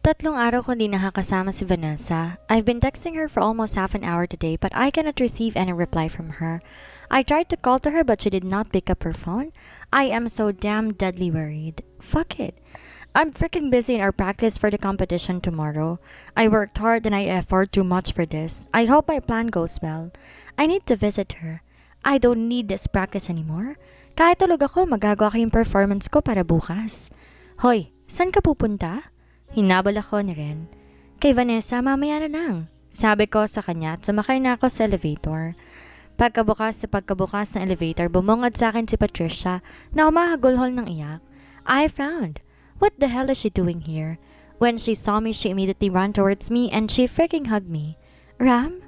Tatlong araw ko hindi nakakasama si Vanessa. I've been texting her for almost half an hour today but I cannot receive any reply from her. I tried to call to her but she did not pick up her phone. I am so damn deadly worried. Fuck it. I'm freaking busy in our practice for the competition tomorrow. I worked hard and I effort too much for this. I hope my plan goes well. I need to visit her. I don't need this practice anymore. Kahit tulog ako, magagawa ko yung performance ko para bukas. Hoy, saan ka pupunta? Hinabol ako ni Ren. Kay Vanessa, mamaya na lang. Sabi ko sa kanya at sumakay na ako sa elevator. Pagkabukas ng elevator, bumungad sa akin si Patricia na humahagulhol ng iyak. I found. What the hell is she doing here? When she saw me, she immediately ran towards me and she freaking hugged me. Ram?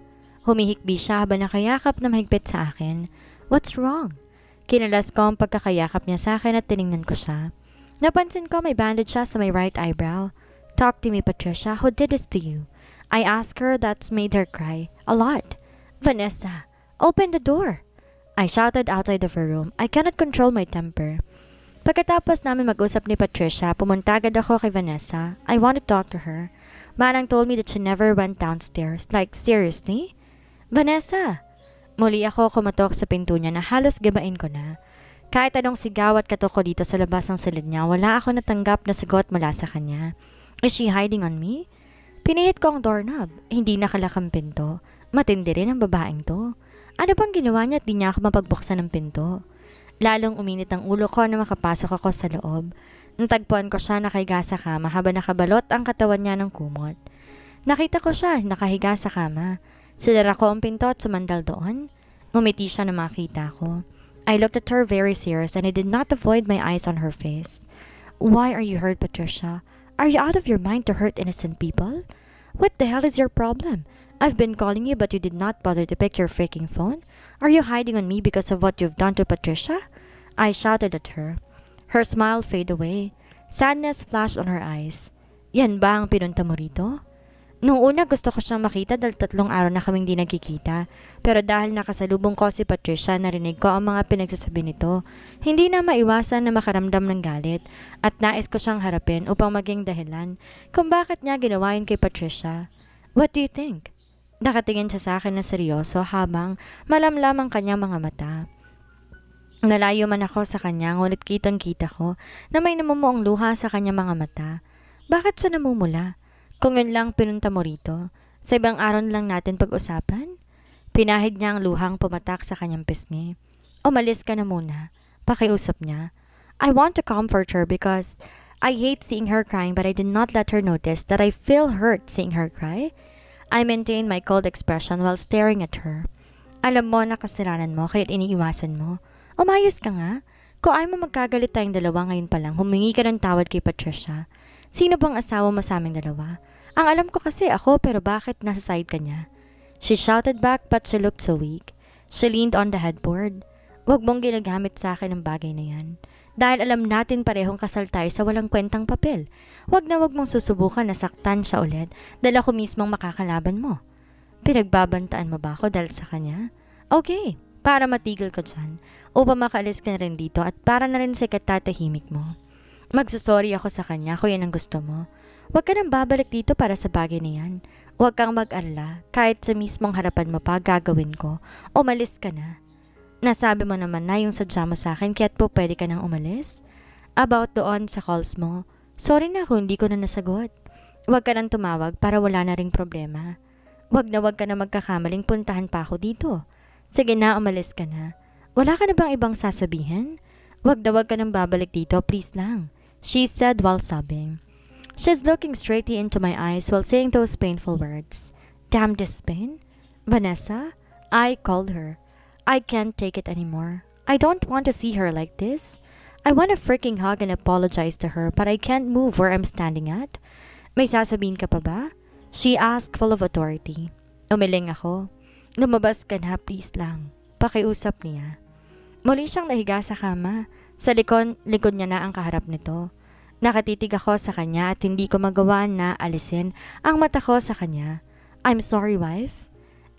Humihikbi siya habang nakayakap na mahigpit sa akin. What's wrong? Kinalas ko ang pagkakayakap niya sa akin at tiningnan ko siya. Napansin ko may bandage siya sa may right eyebrow. Talk to me, Patricia. Who did this to you? I asked her. That's made her cry. A lot. Vanessa, open the door. I shouted outside of her room. I cannot control my temper. Pagkatapos namin mag-usap ni Patricia, pumunta agad ako kay Vanessa. I want to talk to her. Manang told me that she never went downstairs. Like, seriously? Vanessa! Muli ako kumatok sa pinto niya na halos gabain ko na. Kahit anong sigaw at katok ko dito sa labas ng silid niya, wala ako natanggap na sagot mula sa kanya. Is she hiding on me? Pinihit ko ang doorknob. Hindi nakalak ang pinto. Matindi rin ang babaeng to. Ano bang ginawa niya at di niya ako mapagbuksan ng pinto? Lalong uminit ang ulo ko na makapasok ako sa loob. Natagpuan ko siya nakahiga sa kama habang nakabalot ang katawan niya ng kumot. Nakita ko siya nakahiga sa kama. Sinara ko ang pinto at sumandal doon. Ngumiti siya na makita ko. I looked at her very serious and I did not avoid my eyes on her face. Why are you hurt, Patricia? Are you out of your mind to hurt innocent people? What the hell is your problem? I've been calling you but you did not bother to pick your freaking phone. Are you hiding on me because of what you've done to Patricia? I shouted at her. Her smile faded away. Sadness flashed on her eyes. Yan ba ang pinunta mo rito? Noong una gusto ko siyang makita dahil 3 araw na kaming di nagkikita. Pero dahil nakasalubong ko si Patricia, narinig ko ang mga pinagsasabi nito. Hindi na maiwasan na makaramdam ng galit at nais ko siyang harapin upang maging dahilan kung bakit niya ginawa yun kay Patricia. What do you think? Nakatingin siya sa akin na seryoso habang malamlam ang kanyang mga mata. Nalayo man ako sa kanya ngunit kitang-kita ko na may namumuong luha sa kanyang mga mata. Bakit siya namumula? Kung yun lang pinunta mo rito, sa ibang araw lang natin pag-usapan? Pinahid niya ang luhang pumatak sa kanyang pisngi. Umalis ka na muna. Pakiusap niya. I want to comfort her because I hate seeing her crying but I did not let her notice that I feel hurt seeing her cry. I maintained my cold expression while staring at her. Alam mo na kasalanan mo kaya't iniiwasan mo. Umayos ka nga. Kung ayaw mo magkagalit tayong dalawa ngayon pa lang, humingi ka ng tawad kay Patricia. Sino bang asawa mo sa aming dalawa? Ang alam ko kasi ako pero bakit nasa side ka niya? She shouted back but she looked so weak. She leaned on the headboard. Huwag mong ginagamit sa akin ang bagay na yan. Dahil alam natin parehong kasal tayo sa walang kwentang papel. Huwag mong susubukan na saktan siya ulit dahil ako mismong makakalaban mo. Pinagbabantaan mo ba ako dahil sa kanya? Okay, para matigil ko dyan. Upang makaalis ka na rin dito at para na rin sa katatahimik mo. Magsusorry ako sa kanya kung yan ang gusto mo. Huwag ka nang babalik dito para sa bagay na yan. Huwag kang mag-alala kahit sa mismong harapan mo pa gagawin ko. Umalis ka na. Nasabi mo naman na yung sadya mo sa akin kaya't po pwede ka nang umalis. About doon sa calls mo, sorry na kung hindi ko na nasagot. Huwag ka nang tumawag para wala na ring problema. Huwag ka na magkakamaling puntahan pa ako dito. Sige na, umalis ka na. Wala ka na bang ibang sasabihin? Huwag ka nang babalik dito, please lang. She said while sobbing. She's looking straightly into my eyes while saying those painful words. Damn this pain. Vanessa, I called her. I can't take it anymore. I don't want to see her like this. I want to freaking hug and apologize to her but I can't move where I'm standing at. May sasabihin ka pa ba? She asked full of authority. Umiling ako. Lumabas ka na, please lang. Pakiusap niya. Muli siyang nahiga sa kama. Sa likod niya na ang kaharap nito. Nakatitig ako sa kanya at hindi ko magawa na alisin ang mata ko sa kanya. I'm sorry, wife.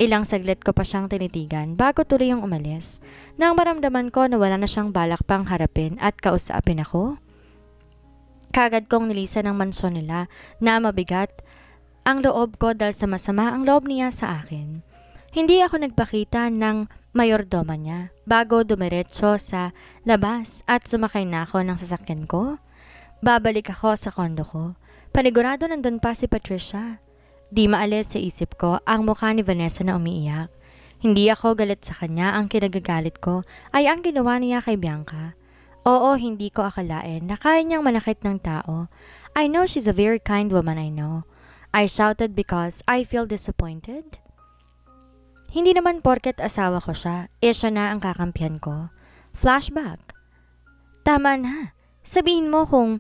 Ilang saglit ko pa siyang tinitigan bago tuloy yung umalis. Nang maramdaman ko na wala na siyang balak pang harapin at kausapin ako. Kagad kong nilisan ang mansyon nila na mabigat ang loob ko dahil sa masama ang loob niya sa akin. Hindi ako nagpakita ng mayordoma niya bago dumiretso sa labas at sumakay na ako ng sasakyan ko. Babalik ako sa kondo ko. Panigurado nandun pa si Patricia. Di maalis sa isip ko ang mukha ni Vanessa na umiiyak. Hindi ako galit sa kanya, ang kinagagalit ko ay ang ginawa niya kay Bianca. Oo, hindi ko akalain na kaya niyang manakit ng tao. I know she's a very kind woman, I know. I shouted because I feel disappointed. Hindi naman porket asawa ko siya, siya na ang kakampihan ko. Flashback. Tama na. Sabihin mo kung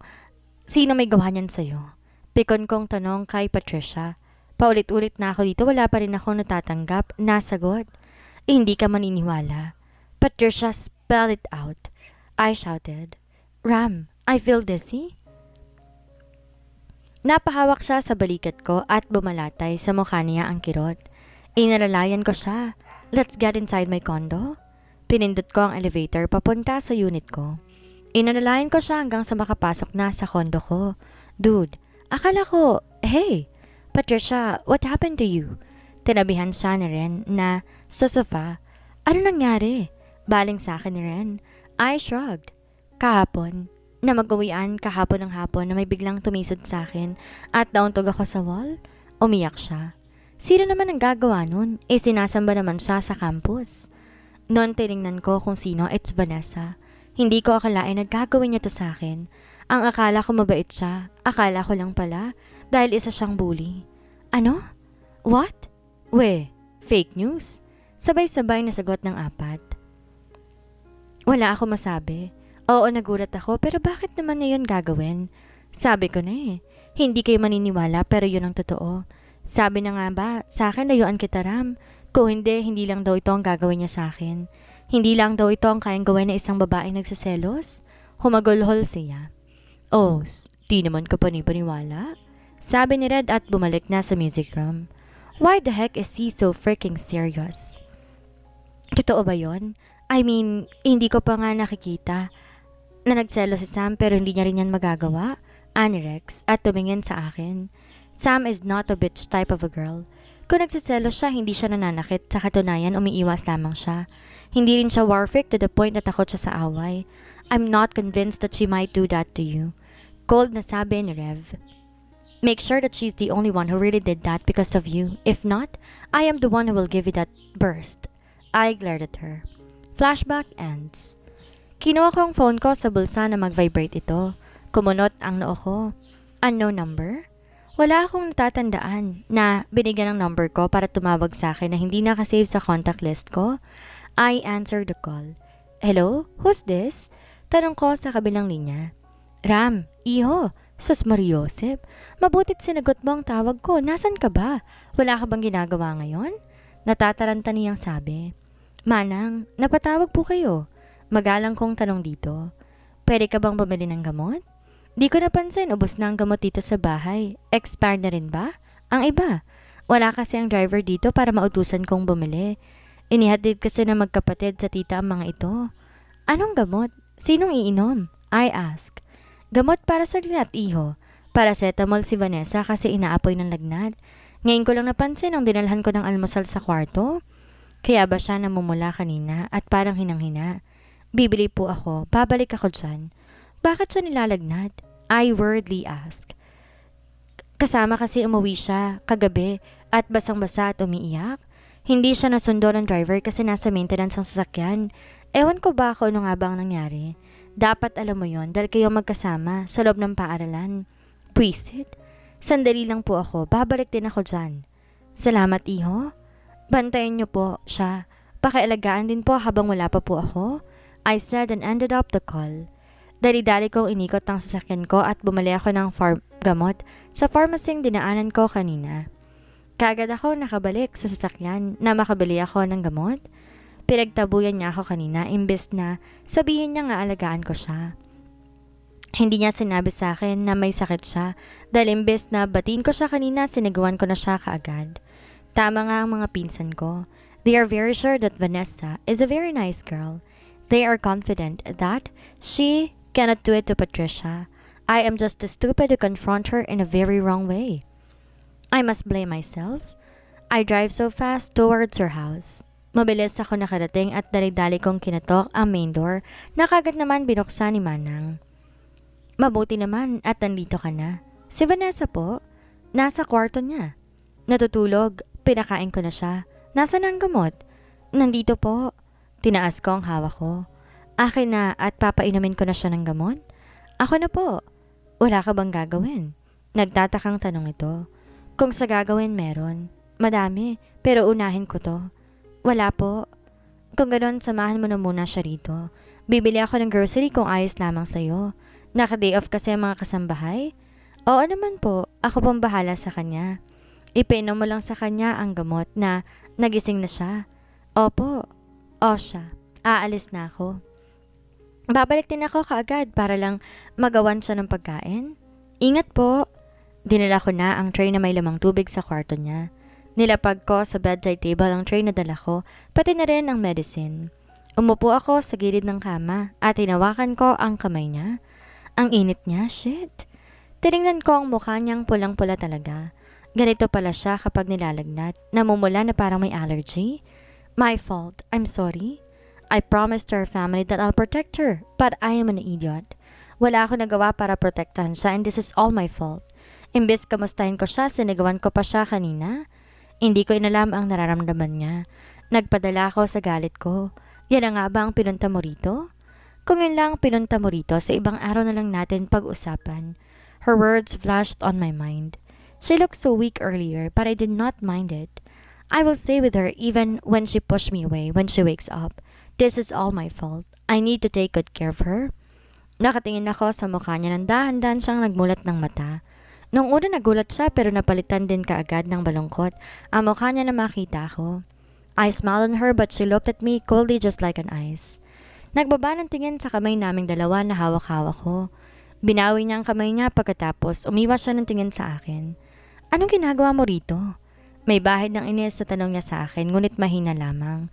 sino may gawa niyan sa'yo. Pikon kong tanong kay Patricia. Paulit-ulit na ako dito, wala pa rin akong natatanggap na sagot. Hindi ka maniniwala. Patricia, spell it out. I shouted. Ram, I feel dizzy. Napahawak siya sa balikat ko at bumalatay sa mukha niya ang kirot. Inalalayan ko siya. Let's get inside my condo. Pinindot ko ang elevator papunta sa unit ko. Inalalayan ko siya hanggang sa makapasok na sa condo ko. Dude, akala ko, hey, Patricia, what happened to you? Tinabihan siya ni Ren na sa sofa. Ano nangyari? Baling sa akin ni Ren. I shrugged. Kahapon, na mag-uwian kahapon ng hapon na may biglang tumisod sa akin at nauntog ako sa wall, umiyak siya. Sino naman ang gagawa nun? Sinasamba naman siya sa campus. Noon tinignan ko kung sino, it's Vanessa. Hindi ko akalain na gagawin niya to sa akin. Ang akala ko mabait siya, akala ko lang pala dahil isa siyang bully. Ano? What? Fake news? Sabay-sabay na sagot ng apat. Wala ako masabi. Oo, nagulat ako, pero bakit naman niya yun gagawin? Sabi ko na hindi kayo maniniwala pero yun ang totoo. Sabi na nga ba, sa akin layuan kita Ram. Kung hindi lang daw ito ang gagawin niya sa akin. Hindi lang daw ito ang kayang gawin na isang babae nagsiselos. Humagulhol siya. Oh, di naman ka panipaniwala? Sabi ni Red at bumalik na sa music room. Why the heck is he so freaking serious? Totoo ba yun? I mean, hindi ko pa nga nakikita na nagselo si Sam pero hindi niya rin yan magagawa, ani Rex, at tumingin sa akin. Sam is not a bitch type of a girl. Kung nagsiselo siya, hindi siya nananakit, sa katunayan umiiwas lamang siya. Hindi rin siya warfik to the point na takot siya sa away. I'm not convinced that she might do that to you. Cold na sabi ni Rev. Make sure that she's the only one who really did that because of you. If not, I am the one who will give you that burst. I glared at her. Flashback ends. Kinuha ko ang phone ko sa bulsa na mag-vibrate ito. Kumunot ang noo ko. Unknown number? Wala akong natatandaan na binigyan ng number ko para tumawag sa akin na hindi nakasave sa contact list ko. I answered the call. Hello? Who's this? Tanong ko sa kabilang linya. Ram, iho, sus Mariosep. Mabutit sinagot mo ang tawag ko. Nasaan ka ba? Wala ka bang ginagawa ngayon? Natataranta niyang sabi. Manang, napatawag po kayo. Magalang kong tanong dito. Pwede ka bang bumili ng gamot? Di ko napansin, ubos na ang gamot dito sa bahay. Expired na rin ba? Ang iba. Wala kasi ang driver dito para mautusan kong bumili. Inihatid kasi na magkapatid sa tita ang mga ito. Anong gamot? Sinong iinom? I ask. Gamot para sa lagnat, iho. Paracetamol si Vanessa kasi inaapoy ng lagnat. Ngayon ko lang napansin nung dinalhan ko ng almusal sa kwarto. Kaya ba siya namumula kanina at parang hinang-hina? Bibili po ako, babalik ako dyan. Bakit siya nilalagnat? I worriedly ask. Kasama kasi umuwi siya kagabi at basang-basa at umiiyak. Hindi siya nasundo ng driver kasi nasa maintenance ang sasakyan. Ewan ko ba kung ano nga ba ang nangyari. Dapat alam mo yon dahil kayo magkasama sa loob ng paaralan. Pwisit. Sandali lang po ako, babalik din ako dyan. Salamat iho. Bantayan niyo po siya. Pakialagaan din po habang wala pa po ako. I said and ended up the call. Dali-dali kong inikot ang sasakyan ko at bumali ako ng gamot sa pharmacy dinaanan ko kanina. Kagad ako nakabalik sa sasakyan na makabili ako ng gamot. Pinagtabuyan niya ako kanina imbes na sabihin niya nga alagaan ko siya. Hindi niya sinabi sa akin na may sakit siya dahil imbes na batiin ko siya kanina sinagawan ko na siya kaagad. Tama nga ang mga pinsan ko. They are very sure that Vanessa is a very nice girl. They are confident that she cannot do it to Patricia. I am just too stupid to confront her in a very wrong way. I must blame myself. I drive so fast towards her house. Mabilis ako nakarating at dali-dali kong kinatok ang main door na kagad naman binuksan ni Manang. Mabuti naman at nandito ka na. Si Vanessa po, nasa kwarto niya. Natutulog, pinakain ko na siya. Nasaan ang gamot? Nandito po. Tinaas ko ang hawak ko. Akin na at papainumin ko na siya ng gamot? Ako na po. Wala ka bang gagawin? Nagtatakang tanong ito. Kung sa gagawin meron. Madami, pero unahin ko to. Wala po. Kung ganoon, samahan mo na muna siya rito. Bibili ako ng grocery kung ayos lamang sa'yo. Naka-day off kasi ang mga kasambahay? Oo naman po, ako pong bahala sa kanya. Ipainom mo lang sa kanya ang gamot na nagising na siya. Opo. O siya, aalis na ako. Babalik din ako kaagad para lang magawan siya ng pagkain. Ingat po. Dinala ko na ang tray na may lamang tubig sa kwarto niya. Nilapag ko sa bedside table ang tray na dala ko, pati na rin ang medicine. Umupo ako sa gilid ng kama at hinawakan ko ang kamay niya. Ang init niya, shit. Tinignan ko ang mukha niyang pulang-pula talaga. Ganito pala siya kapag nilalagnat, namumula na parang may allergy. My fault, I'm sorry. I promised to our family that I'll protect her, but I am an idiot. Wala ako nagawa para protektahan siya and this is all my fault. Imbes kamustahin ko siya, sinigawan ko pa siya kanina. Hindi ko inalam ang nararamdaman niya. Nagpadala ako sa galit ko. Yan na nga ba ang pinunta mo rito? Kung yun lang pinunta mo rito, sa ibang araw na lang natin pag-usapan. Her words flashed on my mind. She looked so weak earlier, but I did not mind it. I will stay with her even when she pushed me away when she wakes up. This is all my fault. I need to take good care of her. Nakatingin ako sa mukha niya ng dahan-dahan siyang nagmulat ng mata. Nung una nagulat siya pero napalitan din kaagad ng balungkot ang mukha niya na makita ko. I smiled on her but she looked at me coldly just like an ice. Nagbaba ng tingin sa kamay naming dalawa na hawak-hawak ko. Binawi niya ang kamay niya pagkatapos umiwas siya ng tingin sa akin. Anong ginagawa mo rito? May bahid ng inis sa tanong niya sa akin ngunit mahina lamang.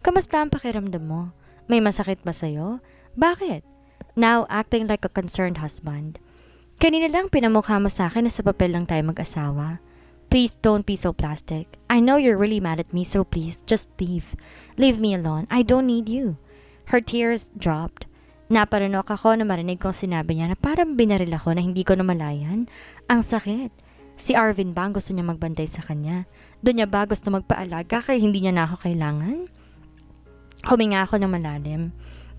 Kamusta ang pakiramdam mo? May masakit ba sa'yo? Bakit? Now acting like a concerned husband. Kanina lang pinamukha mo sa akin na sa papel lang tayo mag-asawa. Please don't be so plastic. I know you're really mad at me so please just leave. Leave me alone. I don't need you. Her tears dropped. Naparunok ako na marinig kong sinabi niya na parang binaril ako na hindi ko namalayan. Ang sakit. Si Arvin ba ang gusto niya magbantay sa kanya? Doon niya ba gusto magpaalaga kaya hindi niya na ako kailangan? Huminga ako ng malalim.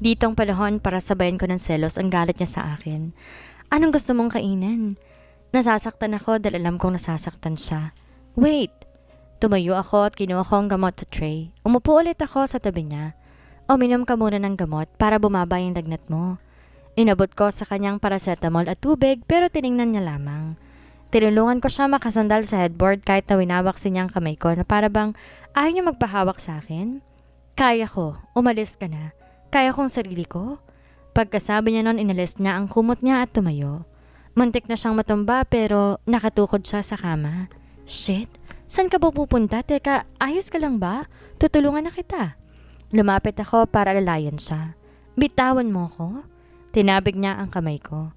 Ditong panahon para sabayan ko ng selos ang galit niya sa akin. Anong gusto mong kainin? Nasasaktan ako dahil alam kong nasasaktan siya. Wait! Tumayo ako at kinuha ko ang gamot sa tray. Umupo ulit ako sa tabi niya. Uminom ka muna ng gamot para bumaba yung lagnat mo. Inabot ko sa kanyang paracetamol at tubig pero tiningnan niya lamang. Tinulungan ko siya makasandal sa headboard kahit na winawaksin niya ang kamay ko na para bang ayaw niya magpahawak sa akin. Kaya ko, umalis ka na. Kaya kong sarili ko. Pagkasabi niya nun, inalis niya ang kumot niya at tumayo. Muntik na siyang matumba pero nakatukod siya sa kama. Shit, saan ka ba pupunta? Teka, ayos ka lang ba? Tutulungan na kita. Lumapit ako para lalayan siya. Bitawan mo ko? Tinabig niya ang kamay ko.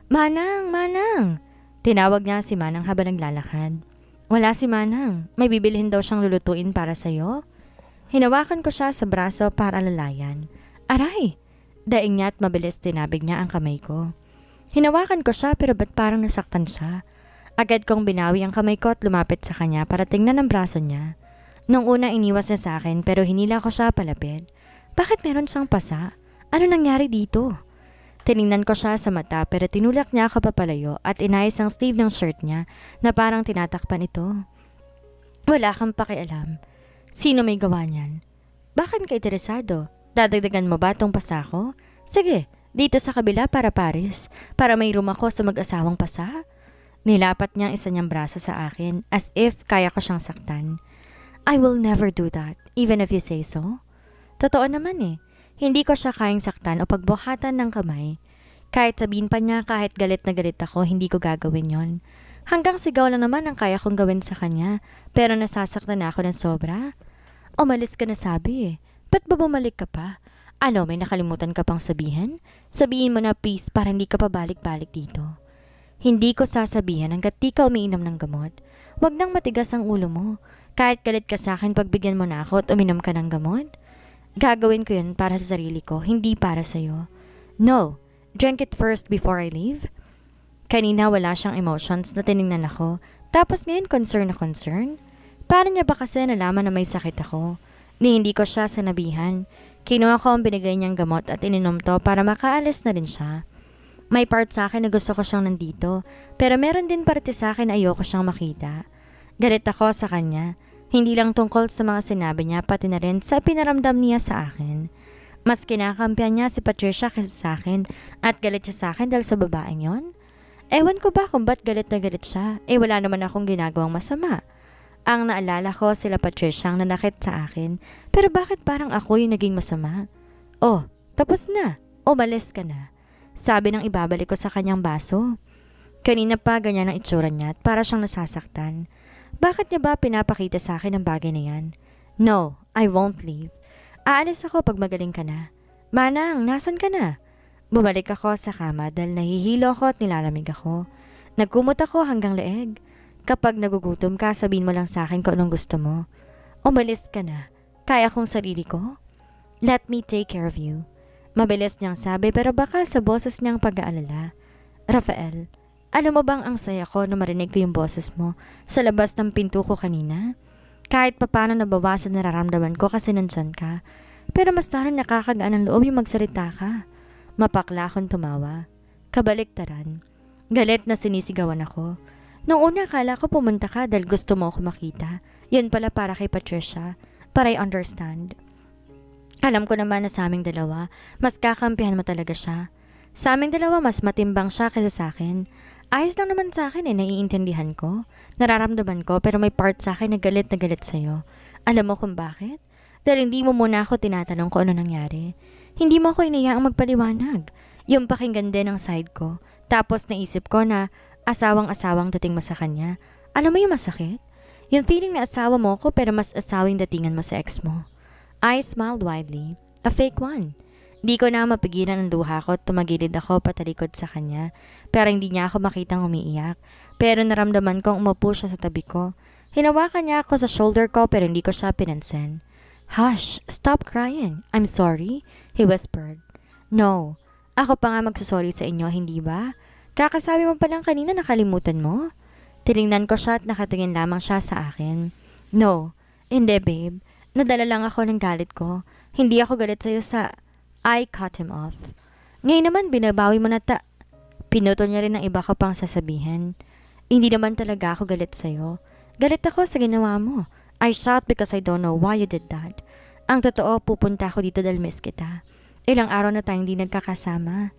Manang, Manang! Tinawag niya si Manang habang naglalakad. Wala si Manang. May bibilhin daw siyang lulutuin para sa'yo. Hinawakan ko siya sa braso para lalayan. Aray! Daing niya at mabilis tinabig niya ang kamay ko. Hinawakan ko siya pero ba't parang nasaktan siya? Agad kong binawi ang kamay ko at lumapit sa kanya para tingnan ang braso niya. Nung una iniwas niya sa akin pero hinila ko siya palapit. Bakit meron siyang pasa? Ano nangyari dito? Tiningnan ko siya sa mata pero tinulak niya ako papalayo at inayos ang sleeve ng shirt niya na parang tinatakpan ito. Wala kang pakialam. Sino may gawa niyan? Bakit ka interesado? Dadagdagan mo ba tong pasa ko? Sige, dito sa kabila para pares. Para may room ako sa mag-asawang pasa. Nilapat niya ang isa niyang braso sa akin as if kaya ko siyang saktan. I will never do that, even if you say so. Totoo naman eh. Hindi ko siya kayang saktan o pagbuhatan ng kamay. Kahit sabihin pa niya kahit galit na galit ako, hindi ko gagawin yon. Hanggang sigaw lang naman ang kaya kong gawin sa kanya. Pero nasasaktan na ako ng sobra. Umalis ka na sabi eh. Ba't ba bumalik ka pa? Ano, may nakalimutan ka pang sabihin? Sabihin mo na please para hindi ka pabalik-balik dito. Hindi ko sasabihin hanggat di ka umiinom ng gamot. Huwag nang matigas ang ulo mo. Kahit galit ka sa akin pagbigyan mo na ako at uminom ka ng gamot. Gagawin ko yun para sa sarili ko, hindi para sa'yo. No, drink it first before I leave. Kanina wala siyang emotions na tiningnan ako. Tapos ngayon concern na concern. Paano niya ba kasi nalaman na may sakit ako? Ni hindi ko siya sinabihan. Kinuha ko ang binigay niyang gamot at ininom to para makaalis na rin siya. May part sa akin na gusto ko siyang nandito, pero meron din parte sa akin na ayoko siyang makita. Galit ako sa kanya, hindi lang tungkol sa mga sinabi niya, pati na rin sa pinaramdam niya sa akin. Mas kinakampihan niya si Patricia kaysa sa akin at galit siya sa akin dahil sa babaeng yon. Ewan ko ba kung ba't galit na galit siya, wala naman akong ginagawang masama. Ang naalala ko sila Patricia ang nanakit sa akin, pero bakit parang ako yung naging masama? Oh, tapos na. Umalis ka na. Sabi ng ibabalik ko sa kanyang baso. Kanina pa ganyan ang itsura niya at para siyang nasasaktan. Bakit niya ba pinapakita sa akin ang bagay na yan? No, I won't leave. Aalis ako pag magaling ka na. Manang, nasan ka na? Bumalik ako sa kama dahil nahihilo ako at nilalamig ako. Nagkumot ako hanggang leeg. Kapag nagugutom ka, sabihin mo lang sa akin kung anong gusto mo. Umalis ka na. Kaya kong sarili ko. Let me take care of you. Mabilis niyang sabi pero baka sa boses niyang pag-aalala. Rafael, alam mo bang ang saya ko na marinig ko yung boses mo sa labas ng pinto ko kanina? Kahit papano nabawasan nararamdaman ko kasi nandyan ka. Pero mas lalo nakakagaan ang loob yung magsalita ka. Mapakla akong tumawa. Kabaliktaran. Galit na sinisigawan ako. Nung una akala ko pumunta ka dahil gusto mo ako makita. Yun pala para kay Patricia. But I understand. Alam ko naman na sa aming dalawa, mas kakampihan mo talaga siya. Sa aming dalawa, mas matimbang siya kaysa sa akin. Ayos lang naman sa akin naiintindihan ko. Nararamdaman ko pero may part sa akin na galit sa'yo. Alam mo kung bakit? Dahil hindi mo muna ako tinatanong kung ano nangyari. Hindi mo ako inayaang magpaliwanag. Yung pakinggan din ang side ko. Tapos naisip ko na asawang-asawang dating mo sa kanya. Alam mo yung masakit? Yung feeling na asawa mo ko pero mas asawing datingan mo sa ex mo. I smiled widely. A fake one. Di ko na mapigilan ang luha ko at tumagilid ako patalikod sa kanya. Pero hindi niya ako makitang umiiyak. Pero naramdaman kong umupo siya sa tabi ko. Hinawakan niya ako sa shoulder ko pero hindi ko siya pinansin. Hush! Stop crying. I'm sorry, he whispered. No. Ako pa nga magsusorry sa inyo, hindi ba? Kakasabi mo palang kanina nakalimutan mo? Tiningnan ko siya at nakatingin lamang siya sa akin. No, hindi babe. Nadala lang ako ng galit ko. Hindi ako galit sa'yo sa... I cut him off. Ngayon naman binabawi mo na Pinutol niya rin ng iba ko pang sasabihin. Hindi naman talaga ako galit sa'yo. Galit ako sa ginawa mo. I shout because I don't know why you did that. Ang totoo, pupunta ako dito dahil miss kita. Ilang araw na tayong hindi nagkakasama.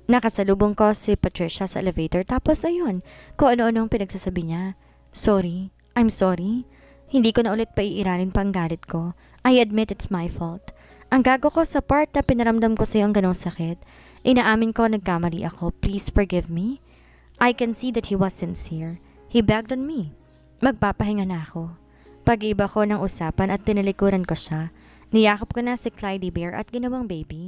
Nakasalubong ko si Patricia sa elevator tapos ayun, kung ano-ano ang pinagsasabi niya. Sorry, I'm sorry. Hindi ko na ulit paiiralin pa ang galit ko. I admit it's my fault. Ang gago ko sa part na pinaramdam ko sa iyo ang ganong sakit. Inaamin ko nagkamali ako. Please forgive me. I can see that he was sincere. He begged on me. Magpapahinga na ako. Pag-iba ko ng usapan at tinalikuran ko siya. Niyakap ko na si Clyde Bear at ginawang baby.